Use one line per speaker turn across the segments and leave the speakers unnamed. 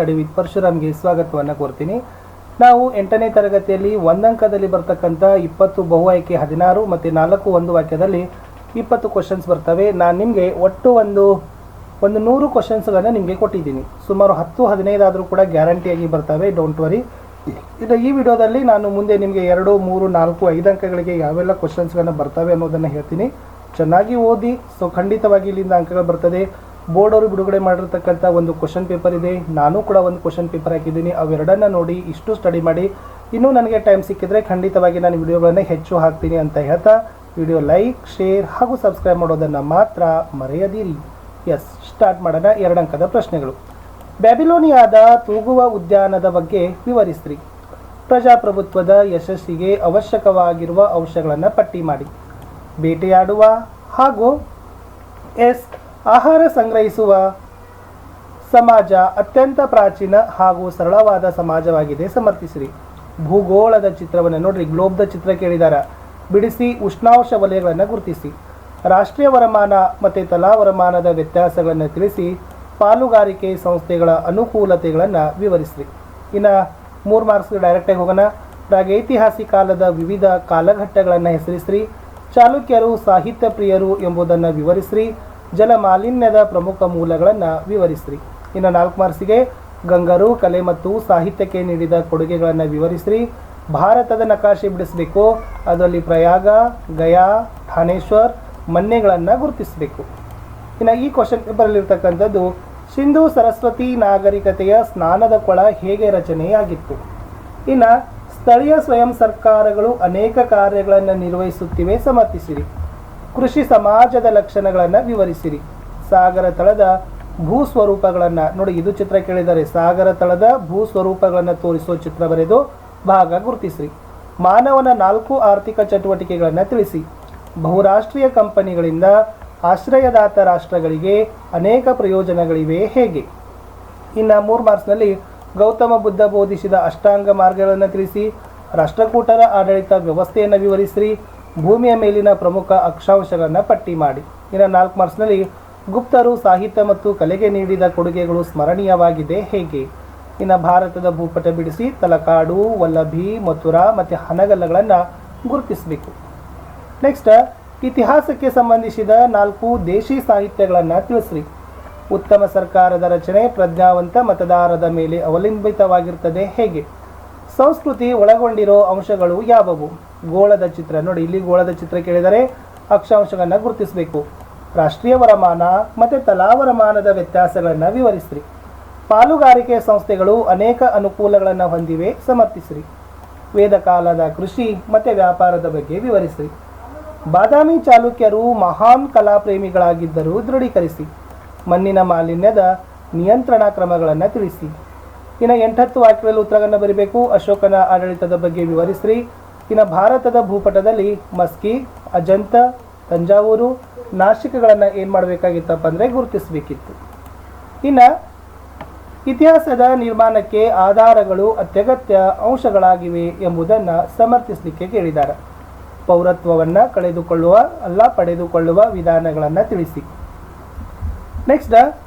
Study with ಪರಶುರಾಮ್ಗೆ ಸ್ವಾಗತವನ್ನು ಕೋರ್ತೀನಿ. ನಾವು 8ನೇ ತರಗತಿಯಲ್ಲಿ ಒಂದಂಕದಲ್ಲಿ ಬರ್ತಕ್ಕಂಥ 20 ಬಹು ಆಯ್ಕೆ 16 ಮತ್ತು 4 ಒಂದು ವಾಕ್ಯದಲ್ಲಿ 20 ಕ್ವಶನ್ಸ್ ಬರ್ತವೆ. ನಾನು ನಿಮಗೆ ಒಟ್ಟು ಒಂದು 100 ಕ್ವಶನ್ಸ್ಗಳನ್ನು ನಿಮಗೆ ಕೊಟ್ಟಿದ್ದೀನಿ. ಸುಮಾರು 10-15 ಆದರೂ ಕೂಡ ಗ್ಯಾರಂಟಿಯಾಗಿ ಬರ್ತವೆ, ಡೋಂಟ್ ವರಿ. ಇದು ಈ ವಿಡಿಯೋದಲ್ಲಿ ನಾನು ಮುಂದೆ ನಿಮಗೆ 2, 3, 4, 5 ಅಂಕಗಳಿಗೆ ಯಾವೆಲ್ಲ ಕ್ವಶನ್ಸ್ಗಳನ್ನು ಬರ್ತವೆ ಅನ್ನೋದನ್ನು ಹೇಳ್ತೀನಿ. ಚೆನ್ನಾಗಿ ಓದಿ. ಸೊ ಖಂಡಿತವಾಗಿ ಇಲ್ಲಿಂದ ಅಂಕಗಳು ಬರ್ತದೆ. ಬೋರ್ಡ್ ಅವರು ಬಿಡುಗಡೆ ಮಾಡಿರ್ತಕ್ಕಂಥ ಒಂದು ಕ್ವಶನ್ ಪೇಪರ್ ಇದೆ, ನಾನು ಕೂಡ ಒಂದು ಕ್ವಶನ್ ಪೇಪರ್ ಹಾಕಿದ್ದೀನಿ. ಅವೆರಡನ್ನ ನೋಡಿ ಇಷ್ಟು ಸ್ಟಡಿ ಮಾಡಿ. ಇನ್ನೂ ನನಗೆ ಟೈಮ್ ಸಿಕ್ಕಿದ್ರೆ ಖಂಡಿತವಾಗಿ ನಾನು ವಿಡಿಯೋಗಳನ್ನು ಹೆಚ್ಚು ಹಾಕ್ತೀನಿ ಅಂತ ಹೇಳ್ತಾ ವಿಡಿಯೋ ಲೈಕ್, ಶೇರ್ ಹಾಗೂ ಸಬ್ಸ್ಕ್ರೈಬ್ ಮಾಡೋದನ್ನು ಮಾತ್ರ ಮರೆಯದಿರಿ. ಎಸ್, ಸ್ಟಾರ್ಟ್ ಮಾಡೋಣ. 2 ಅಂಕದ ಪ್ರಶ್ನೆಗಳು. ಬ್ಯಾಬಿಲೋನಿಯಾದ ತೂಗುವ ಉದ್ಯಾನದ ಬಗ್ಗೆ ವಿವರಿಸ್ರಿ. ಪ್ರಜಾಪ್ರಭುತ್ವದ ಯಶಸ್ಸಿಗೆ ಅವಶ್ಯಕವಾಗಿರುವ ಅಂಶಗಳನ್ನು ಪಟ್ಟಿ ಮಾಡಿ. ಬೇಟೆಯಾಡುವ ಹಾಗೂ ಆಹಾರ ಸಂಗ್ರಹಿಸುವ ಸಮಾಜ ಅತ್ಯಂತ ಪ್ರಾಚೀನ ಹಾಗೂ ಸರಳವಾದ ಸಮಾಜವಾಗಿದೆ, ಸಮರ್ಥಿಸಿರಿ. ಭೂಗೋಳದ ಚಿತ್ರವನ್ನು ನೋಡ್ರಿ, ಗ್ಲೋಬ್ದ ಚಿತ್ರ ಕೇಳಿದಾರ. ಬಿಡಿಸಿ ಉಷ್ಣಾಂಶ ವಲಯಗಳನ್ನು ಗುರುತಿಸಿ. ರಾಷ್ಟ್ರೀಯ ವರಮಾನ ಮತ್ತು ತಲಾ ವರಮಾನದ ವ್ಯತ್ಯಾಸಗಳನ್ನು ತಿಳಿಸಿ. ಪಾಲುಗಾರಿಕೆ ಸಂಸ್ಥೆಗಳ ಅನುಕೂಲತೆಗಳನ್ನು ವಿವರಿಸಿರಿ. ಇನ್ನು 3 ಮಾರ್ಕ್ಸ್ಗೆ ಡೈರೆಕ್ಟಾಗಿ ಹೋಗೋಣ. ಪ್ರಾಗೈತಿಹಾಸಿಕ ಕಾಲದ ವಿವಿಧ ಕಾಲಘಟ್ಟಗಳನ್ನು ಹೆಸರಿಸಿರಿ. ಚಾಲುಕ್ಯರು ಸಾಹಿತ್ಯ ಪ್ರಿಯರು ಎಂಬುದನ್ನು ವಿವರಿಸಿರಿ. ಜಲ ಮಾಲಿನ್ಯದ ಪ್ರಮುಖ ಮೂಲಗಳನ್ನು ವಿವರಿಸಿರಿ. ಇನ್ನು 4 ಮಾರ್ಕ್ಸಿಗೆ ಗಂಗರು ಕಲೆ ಮತ್ತು ಸಾಹಿತ್ಯಕ್ಕೆ ನೀಡಿದ ಕೊಡುಗೆಗಳನ್ನು ವಿವರಿಸಿರಿ. ಭಾರತದ ನಕಾಶೆ ಬಿಡಿಸಬೇಕು. ಅದರಲ್ಲಿ ಪ್ರಯಾಗ, ಗಯಾ, ಥಾನೇಶ್ವರ್, ಮನ್ನೆಗಳನ್ನು ಗುರುತಿಸಬೇಕು. ಇನ್ನು ಈ ಕ್ವಶನ್ ಪೇಪರಲ್ಲಿರ್ತಕ್ಕಂಥದ್ದು ಸಿಂಧೂ ಸರಸ್ವತಿ ನಾಗರಿಕತೆಯ ಸ್ನಾನದ ಕೊಳ ಹೇಗೆ ರಚನೆಯಾಗಿತ್ತು. ಇನ್ನು ಸ್ಥಳೀಯ ಸ್ವಯಂ ಸರ್ಕಾರಗಳು ಅನೇಕ ಕಾರ್ಯಗಳನ್ನು ನಿರ್ವಹಿಸುತ್ತಿವೆ, ಸಮರ್ಥಿಸಿರಿ. ಕೃಷಿ ಸಮಾಜದ ಲಕ್ಷಣಗಳನ್ನು ವಿವರಿಸಿರಿ. ಸಾಗರ ತಳದ ಭೂಸ್ವರೂಪಗಳನ್ನು ನೋಡಿ, ಇದು ಚಿತ್ರ ಕೇಳಿದರೆ ಸಾಗರ ತಳದ ಭೂಸ್ವರೂಪಗಳನ್ನು ತೋರಿಸುವ ಚಿತ್ರ ಬರೆದು ಭಾಗ ಗುರುತಿಸಿರಿ. ಮಾನವನ 4 ಆರ್ಥಿಕ ಚಟುವಟಿಕೆಗಳನ್ನು ತಿಳಿಸಿ. ಬಹುರಾಷ್ಟ್ರೀಯ ಕಂಪನಿಗಳಿಂದ ಆಶ್ರಯದಾತ ರಾಷ್ಟ್ರಗಳಿಗೆ ಅನೇಕ ಪ್ರಯೋಜನಗಳಿವೆ, ಹೇಗೆ. ಇನ್ನು 3 ಮಾರ್ಕ್ಸ್ನಲ್ಲಿ ಗೌತಮ ಬುದ್ಧ ಬೋಧಿಸಿದ ಅಷ್ಟಾಂಗ ಮಾರ್ಗಗಳನ್ನು ತಿಳಿಸಿ. ರಾಷ್ಟ್ರಕೂಟರ ಆಡಳಿತ ವ್ಯವಸ್ಥೆಯನ್ನು ವಿವರಿಸಿರಿ. ಭೂಮಿಯ ಮೇಲಿನ ಪ್ರಮುಖ ಅಕ್ಷಾಂಶಗಳನ್ನು ಪಟ್ಟಿ ಮಾಡಿ. ಇನ್ನು 4 ಮಾರ್ಕ್ಸ್ನಲ್ಲಿ ಗುಪ್ತರು ಸಾಹಿತ್ಯ ಮತ್ತು ಕಲೆಗೆ ನೀಡಿದ ಕೊಡುಗೆಗಳು ಸ್ಮರಣೀಯವಾಗಿದೆ, ಹೇಗೆ. ಇನ್ನು ಭಾರತದ ಭೂಪಟ ಬಿಡಿಸಿ ತಲಕಾಡು, ವಲ್ಲಭಿ, ಮಥುರಾ ಮತ್ತು ಹನಗಲ್ಲಗಳನ್ನು ಗುರುತಿಸಬೇಕು. ನೆಕ್ಸ್ಟ್, ಇತಿಹಾಸಕ್ಕೆ ಸಂಬಂಧಿಸಿದ 4 ದೇಶಿ ಸಾಹಿತ್ಯಗಳನ್ನು ತಿಳಿಸ್ರಿ. ಉತ್ತಮ ಸರ್ಕಾರದ ರಚನೆ ಪ್ರಜ್ಞಾವಂತ ಮತದಾರರ ಮೇಲೆ ಅವಲಂಬಿತವಾಗಿರ್ತದೆ, ಹೇಗೆ. ಸಂಸ್ಕೃತಿ ಒಳಗೊಂಡಿರೋ ಅಂಶಗಳು ಯಾವುವು. ಗೋಳದ ಚಿತ್ರ ನೋಡಿ, ಇಲ್ಲಿ ಗೋಳದ ಚಿತ್ರ ಕೇಳಿದರೆ ಅಕ್ಷಾಂಶಗಳನ್ನು ಗುರುತಿಸಬೇಕು. ರಾಷ್ಟ್ರೀಯ ವರಮಾನ ಮತ್ತು ತಲಾ ವರಮಾನದ ವ್ಯತ್ಯಾಸಗಳನ್ನು ವಿವರಿಸಿರಿ. ಪಾಲುಗಾರಿಕೆ ಸಂಸ್ಥೆಗಳು ಅನೇಕ ಅನುಕೂಲಗಳನ್ನು ಹೊಂದಿವೆ, ಸಮರ್ಥಿಸಿರಿ. ವೇದಕಾಲದ ಕೃಷಿ ಮತ್ತು ವ್ಯಾಪಾರದ ಬಗ್ಗೆ ವಿವರಿಸಿರಿ. ಬಾದಾಮಿ ಚಾಲುಕ್ಯರು ಮಹಾನ್ ಕಲಾಪ್ರೇಮಿಗಳಾಗಿದ್ದರೂ ದೃಢೀಕರಿಸಿ. ಮಣ್ಣಿನ ಮಾಲಿನ್ಯದ ನಿಯಂತ್ರಣ ಕ್ರಮಗಳನ್ನು ತಿಳಿಸಿ. ಇನ್ನು 8-10 ವಾಕ್ಯಗಳಲ್ಲಿ ಉತ್ತರಗಳನ್ನು ಬರೀಬೇಕು. ಅಶೋಕನ ಆಡಳಿತದ ಬಗ್ಗೆ ವಿವರಿಸಿರಿ. ಇನ್ನು ಭಾರತದ ಭೂಪಟದಲ್ಲಿ ಮಸ್ಕಿ, ಅಜಂತ, ತಂಜಾವೂರು, ನಾಶಿಕಗಳನ್ನು ಏನು ಮಾಡಬೇಕಾಗಿತ್ತಪ್ಪ ಅಂದರೆ ಗುರುತಿಸಬೇಕಿತ್ತು. ಇನ್ನು ಇತಿಹಾಸದ ನಿರ್ಮಾಣಕ್ಕೆ ಆಧಾರಗಳು ಅತ್ಯಗತ್ಯ ಅಂಶಗಳಾಗಿವೆ ಎಂಬುದನ್ನು ಸಮರ್ಥಿಸಲಿಕ್ಕೆ ಕೇಳಿದ್ದಾರೆ. ಪೌರತ್ವವನ್ನು ಕಳೆದುಕೊಳ್ಳುವ ಅಲ್ಲ ಪಡೆದುಕೊಳ್ಳುವ ವಿಧಾನಗಳನ್ನು ತಿಳಿಸಿ. ನೆಕ್ಸ್ಟ್,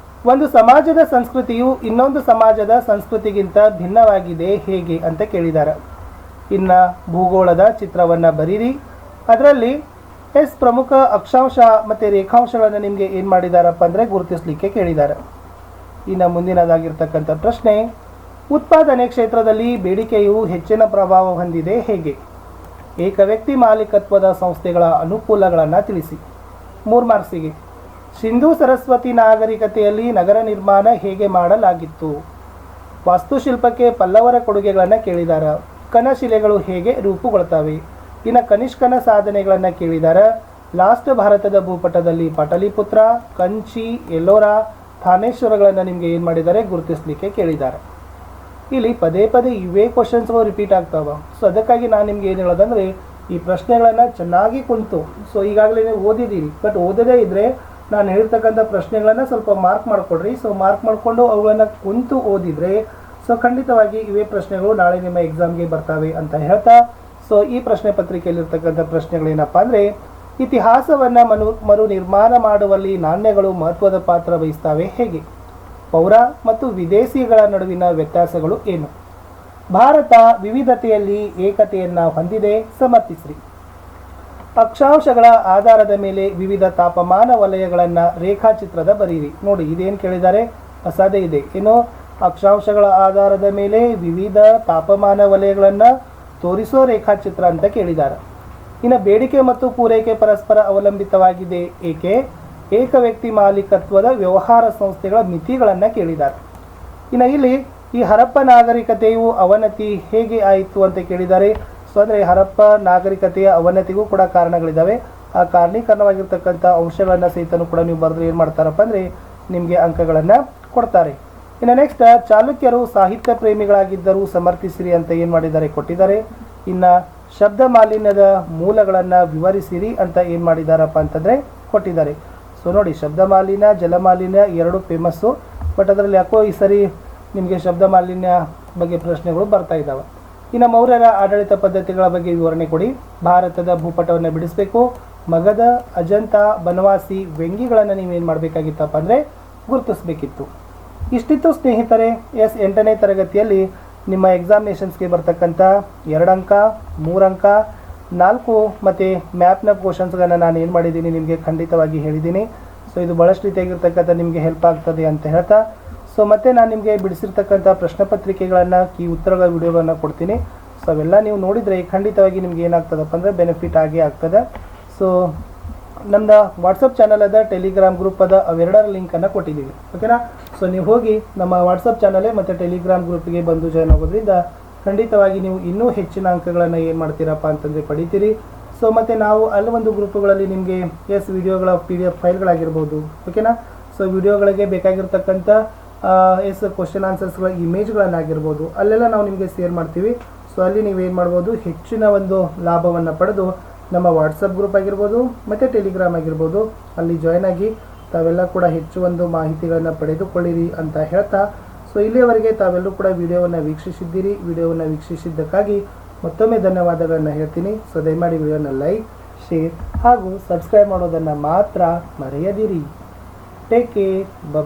ಒಂದು ಸಮಾಜದ ಸಂಸ್ಕೃತಿಯು ಇನ್ನೊಂದು ಸಮಾಜದ ಸಂಸ್ಕೃತಿಗಿಂತ ಭಿನ್ನವಾಗಿದೆ, ಹೇಗೆ ಅಂತ ಕೇಳಿದ್ದಾರೆ. ಇನ್ನು ಭೂಗೋಳದ ಚಿತ್ರವನ್ನು ಬರೀರಿ. ಅದರಲ್ಲಿ ಪ್ರಮುಖ ಅಕ್ಷಾಂಶ ಮತ್ತು ರೇಖಾಂಶಗಳನ್ನು ನಿಮಗೆ ಏನು ಮಾಡಿದಾರಪ್ಪ ಅಂದರೆ ಗುರುತಿಸಲಿಕ್ಕೆ ಕೇಳಿದ್ದಾರೆ. ಇನ್ನು ಮುಂದಿನದಾಗಿರ್ತಕ್ಕಂಥ ಪ್ರಶ್ನೆ, ಉತ್ಪಾದನೆ ಕ್ಷೇತ್ರದಲ್ಲಿ ಬೇಡಿಕೆಯು ಹೆಚ್ಚಿನ ಪ್ರಭಾವ ಹೊಂದಿದೆ, ಹೇಗೆ. ಏಕ ವ್ಯಕ್ತಿ ಮಾಲೀಕತ್ವದ ಸಂಸ್ಥೆಗಳ ಅನುಕೂಲಗಳನ್ನು ತಿಳಿಸಿ. 3 ಮಾರ್ಕ್ಸಿಗೆ ಸಿಂಧೂ ಸರಸ್ವತಿ ನಾಗರಿಕತೆಯಲ್ಲಿ ನಗರ ನಿರ್ಮಾಣ ಹೇಗೆ ಮಾಡಲಾಗಿತ್ತು. ವಾಸ್ತುಶಿಲ್ಪಕ್ಕೆ ಪಲ್ಲವರ ಕೊಡುಗೆಗಳನ್ನು ಕೇಳಿದ್ದಾರೆ. ಕನಶಿಲೆಗಳು ಹೇಗೆ ರೂಪುಗೊಳ್ತವೆ. ಇನ್ನು ಕನಿಷ್ಕನ ಸಾಧನೆಗಳನ್ನು ಕೇಳಿದ್ದಾರೆ. ಲಾಸ್ಟ್ ಭಾರತದ ಭೂಪಟದಲ್ಲಿ ಪಟಲಿಪುತ್ರ, ಕಂಚಿ, ಎಲ್ಲೋರಾ, ಥಾನೇಶ್ವರಗಳನ್ನು ನಿಮಗೆ ಏನು ಮಾಡಿದ್ದಾರೆ ಗುರುತಿಸಲಿಕ್ಕೆ ಕೇಳಿದ್ದಾರೆ. ಇಲ್ಲಿ ಪದೇ ಪದೇ ಇವೇ ಕ್ವಶನ್ಸ್ಗಳು ರಿಪೀಟ್ ಆಗ್ತಾವೆ. ಸೊ ಅದಕ್ಕಾಗಿ ನಾನು ನಿಮ್ಗೆ ಏನು ಹೇಳೋದಂದರೆ, ಈ ಪ್ರಶ್ನೆಗಳನ್ನು ಚೆನ್ನಾಗಿ ಕುಂತು, ಸೊ ಈಗಾಗಲೇ ನೀವು ಓದಿದ್ದೀರಿ, ಬಟ್ ಓದದೇ ಇದ್ದರೆ ನಾನು ಹೇಳ್ತಕ್ಕಂಥ ಪ್ರಶ್ನೆಗಳನ್ನು ಸ್ವಲ್ಪ ಮಾರ್ಕ್ ಮಾಡಿಕೊಡ್ರಿ. ಸೊ ಮಾರ್ಕ್ ಮಾಡಿಕೊಂಡು ಅವುಗಳನ್ನು ಕುಂತು ಓದಿದರೆ ಸೊ ಖಂಡಿತವಾಗಿ ಇವೇ ಪ್ರಶ್ನೆಗಳು ನಾಳೆ ನಿಮ್ಮ ಎಕ್ಸಾಮ್ಗೆ ಬರ್ತವೆ ಅಂತ ಹೇಳ್ತಾ, ಸೊ ಈ ಪ್ರಶ್ನೆ ಪತ್ರಿಕೆಯಲ್ಲಿರ್ತಕ್ಕಂಥ ಪ್ರಶ್ನೆಗಳೇನಪ್ಪ ಅಂದರೆ, ಇತಿಹಾಸವನ್ನು ಮರು ನಿರ್ಮಾಣ ಮಾಡುವಲ್ಲಿ ನಾಣ್ಯಗಳು ಮಹತ್ವದ ಪಾತ್ರ ವಹಿಸ್ತವೆ, ಹೇಗೆ. ಪೌರ ಮತ್ತು ವಿದೇಶಿಗಳ ನಡುವಿನ ವ್ಯತ್ಯಾಸಗಳು ಏನು? ಭಾರತ ವಿವಿಧತೆಯಲ್ಲಿ ಏಕತೆಯನ್ನು ಹೊಂದಿದೆ, ಸಮರ್ಥಿಸ್ರಿ. ಅಕ್ಷಾಂಶಗಳ ಆಧಾರದ ಮೇಲೆ ವಿವಿಧ ತಾಪಮಾನ ವಲಯಗಳನ್ನು ರೇಖಾಚಿತ್ರದ ಬರೀರಿ. ನೋಡಿ, ಇದೇನು ಕೇಳಿದ್ದಾರೆ? ಅಸಾಧ್ಯ ಇದೆ. ಏನು? ಅಕ್ಷಾಂಶಗಳ ಆಧಾರದ ಮೇಲೆ ವಿವಿಧ ತಾಪಮಾನ ವಲಯಗಳನ್ನು ತೋರಿಸೋ ರೇಖಾಚಿತ್ರ ಅಂತ ಕೇಳಿದ್ದಾರೆ. ಇನ್ನು ಬೇಡಿಕೆ ಮತ್ತು ಪೂರೈಕೆ ಪರಸ್ಪರ ಅವಲಂಬಿತವಾಗಿದೆ. ಏಕೆ? ಏಕ ವ್ಯಕ್ತಿ ಮಾಲೀಕತ್ವದ ವ್ಯವಹಾರ ಸಂಸ್ಥೆಗಳ ಮಿತಿಗಳನ್ನು ಕೇಳಿದ್ದಾರೆ. ಇನ್ನು ಇಲ್ಲಿ ಈ ಹರಪ್ಪ ನಾಗರಿಕತೆಯು ಅವನತಿ ಹೇಗೆ ಆಯಿತು ಅಂತ ಕೇಳಿದ್ದಾರೆ. ಸೊ ಅಂದರೆ ಹರಪ್ಪ ನಾಗರಿಕತೆಯ ಅವನತಿಗೂ ಕೂಡ ಕಾರಣಗಳಿದ್ದಾವೆ. ಆ ಕಾರಣೀಕರಣವಾಗಿರ್ತಕ್ಕಂಥ ಅಂಶಗಳನ್ನು ಸಹಿತನೂ ಕೂಡ ನೀವು ಬರೆದ್ರೆ ಏನು ಮಾಡ್ತಾರಪ್ಪ ಅಂದರೆ ನಿಮಗೆ ಅಂಕಗಳನ್ನು ಕೊಡ್ತಾರೆ. ಇನ್ನು ನೆಕ್ಸ್ಟ್, ಚಾಲುಕ್ಯರು ಸಾಹಿತ್ಯ ಪ್ರೇಮಿಗಳಾಗಿದ್ದರು, ಸಮರ್ಥಿಸಿರಿ ಅಂತ ಏನು ಮಾಡಿದ್ದಾರೆ? ಕೊಟ್ಟಿದ್ದಾರೆ. ಇನ್ನು ಶಬ್ದ ಮಾಲಿನ್ಯದ ಮೂಲಗಳನ್ನು ವಿವರಿಸಿರಿ ಅಂತ ಏನು ಮಾಡಿದ್ದಾರಪ್ಪ ಅಂತಂದರೆ ಕೊಟ್ಟಿದ್ದಾರೆ. ಸೊ ನೋಡಿ, ಶಬ್ದ ಮಾಲಿನ್ಯ, ಜಲಮಾಲಿನ್ಯ ಎರಡು ಫೇಮಸ್ಸು. ಬಟ್ ಅದರಲ್ಲಿ ಯಾಕೋ ಈ ಸರಿ ನಿಮಗೆ ಶಬ್ದ ಮಾಲಿನ್ಯ ಬಗ್ಗೆ ಪ್ರಶ್ನೆಗಳು ಬರ್ತಾ ಇದ್ದಾವೆ. ಇನ್ನು ಮೌರ್ಯರ ಆಡಳಿತ ಪದ್ಧತಿಗಳ ಬಗ್ಗೆ ವಿವರಣೆ ಕೊಡಿ. ಭಾರತದ ಭೂಪಟವನ್ನು ಬಿಡಿಸಬೇಕು. ಮಗಧ, ಅಜಂತ, ಬನವಾಸಿ, ವೆಂಗಿಗಳನ್ನು ನೀವೇನು ಮಾಡಬೇಕಾಗಿತ್ತಪ್ಪ ಅಂದರೆ ಗುರುತಿಸಬೇಕಿತ್ತು. ಇಷ್ಟಿತ್ತು ಸ್ನೇಹಿತರೆ. 8ನೇ ತರಗತಿಯಲ್ಲಿ ನಿಮ್ಮ ಎಕ್ಸಾಮಿನೇಷನ್ಸ್ಗೆ ಬರ್ತಕ್ಕಂಥ 2 ಅಂಕ, 3 ಅಂಕ, 4 ಮತ್ತು ಮ್ಯಾಪ್ನ ಕ್ವಶನ್ಸ್ಗಳನ್ನು ನಾನು ಏನು ಮಾಡಿದ್ದೀನಿ ನಿಮಗೆ ಖಂಡಿತವಾಗಿ ಹೇಳಿದ್ದೀನಿ. ಸೊ ಇದು ಭಾಳಷ್ಟು ರೀತಿಯಾಗಿರ್ತಕ್ಕಂಥ ನಿಮಗೆ ಹೆಲ್ಪ್ ಆಗ್ತದೆ ಅಂತ ಹೇಳ್ತಾ, ಸೊ ಮತ್ತೆ ನಾನು ನಿಮಗೆ ಬಿಡಿಸಿರ್ತಕ್ಕಂಥ ಪ್ರಶ್ನೆ ಪತ್ರಿಕೆಗಳನ್ನು ಈ ಉತ್ತರಗಳ ವಿಡಿಯೋಗಳನ್ನು ಕೊಡ್ತೀನಿ. ಸೊ ಅವೆಲ್ಲ ನೀವು ನೋಡಿದರೆ ಖಂಡಿತವಾಗಿ ನಿಮ್ಗೆ ಏನಾಗ್ತದಪ್ಪ ಅಂದರೆ ಬೆನಿಫಿಟ್ ಆಗೇ ಆಗ್ತದೆ. ಸೊ ನಮ್ಮದು ವಾಟ್ಸಪ್ ಚಾನಲ್ ಅದ, ಟೆಲಿಗ್ರಾಮ್ ಗ್ರೂಪ್ ಅದ, ಅವೆರಡರ ಲಿಂಕನ್ನು ಕೊಟ್ಟಿದ್ದೀವಿ. ಓಕೆನಾ? ಸೊ ನೀವು ಹೋಗಿ ನಮ್ಮ ವಾಟ್ಸಪ್ ಚಾನಲೇ ಮತ್ತು ಟೆಲಿಗ್ರಾಮ್ ಗ್ರೂಪ್ಗೆ ಬಂದು ಜಾಯ್ನ್ ಆಗೋದ್ರಿಂದ ಖಂಡಿತವಾಗಿ ನೀವು ಇನ್ನೂ ಹೆಚ್ಚಿನ ಅಂಕಗಳನ್ನು ಏನು ಮಾಡ್ತೀರಪ್ಪ ಅಂತಂದರೆ ಪಡಿತೀರಿ. ಸೊ ಮತ್ತು ನಾವು ಅಲ್ಲಿ ಒಂದು ಗ್ರೂಪ್ಗಳಲ್ಲಿ ನಿಮಗೆ ವಿಡಿಯೋಗಳ PDF ಫೈಲ್ಗಳಾಗಿರ್ಬೋದು. ಓಕೆನಾ? ಸೊ ವಿಡಿಯೋಗಳಿಗೆ ಬೇಕಾಗಿರ್ತಕ್ಕಂಥ ಕ್ವಶನ್ ಆನ್ಸರ್ಸ್ಗಳ ಇಮೇಜ್ಗಳನ್ನಾಗಿರ್ಬೋದು ಅಲ್ಲೆಲ್ಲ ನಾವು ನಿಮಗೆ ಶೇರ್ ಮಾಡ್ತೀವಿ. ಸೊ ಅಲ್ಲಿ ನೀವೇನು ಮಾಡ್ಬೋದು, ಹೆಚ್ಚಿನ ಒಂದು ಲಾಭವನ್ನು ಪಡೆದು ನಮ್ಮ ವಾಟ್ಸಪ್ ಗ್ರೂಪ್ ಆಗಿರ್ಬೋದು ಮತ್ತು ಟೆಲಿಗ್ರಾಮ್ ಆಗಿರ್ಬೋದು ಅಲ್ಲಿ ಜಾಯ್ನ್ ಆಗಿ ತಾವೆಲ್ಲ ಕೂಡ ಹೆಚ್ಚು ಒಂದು ಮಾಹಿತಿಗಳನ್ನು ಪಡೆದುಕೊಳ್ಳಿರಿ ಅಂತ ಹೇಳ್ತಾ, ಸೊ ಇಲ್ಲಿಯವರೆಗೆ ತಾವೆಲ್ಲರೂ ಕೂಡ ವಿಡಿಯೋವನ್ನು ವೀಕ್ಷಿಸಿದ್ದೀರಿ. ವಿಡಿಯೋವನ್ನು ವೀಕ್ಷಿಸಿದ್ದಕ್ಕಾಗಿ ಮತ್ತೊಮ್ಮೆ ಧನ್ಯವಾದಗಳನ್ನು ಹೇಳ್ತೀನಿ. ಸೊ ದಯಮಾಡಿ ವಿಡಿಯೋನ ಲೈಕ್, ಶೇರ್ ಹಾಗೂ ಸಬ್ಸ್ಕ್ರೈಬ್ ಮಾಡೋದನ್ನು ಮಾತ್ರ ಮರೆಯದಿರಿ. Take care. ಬಾಯ್.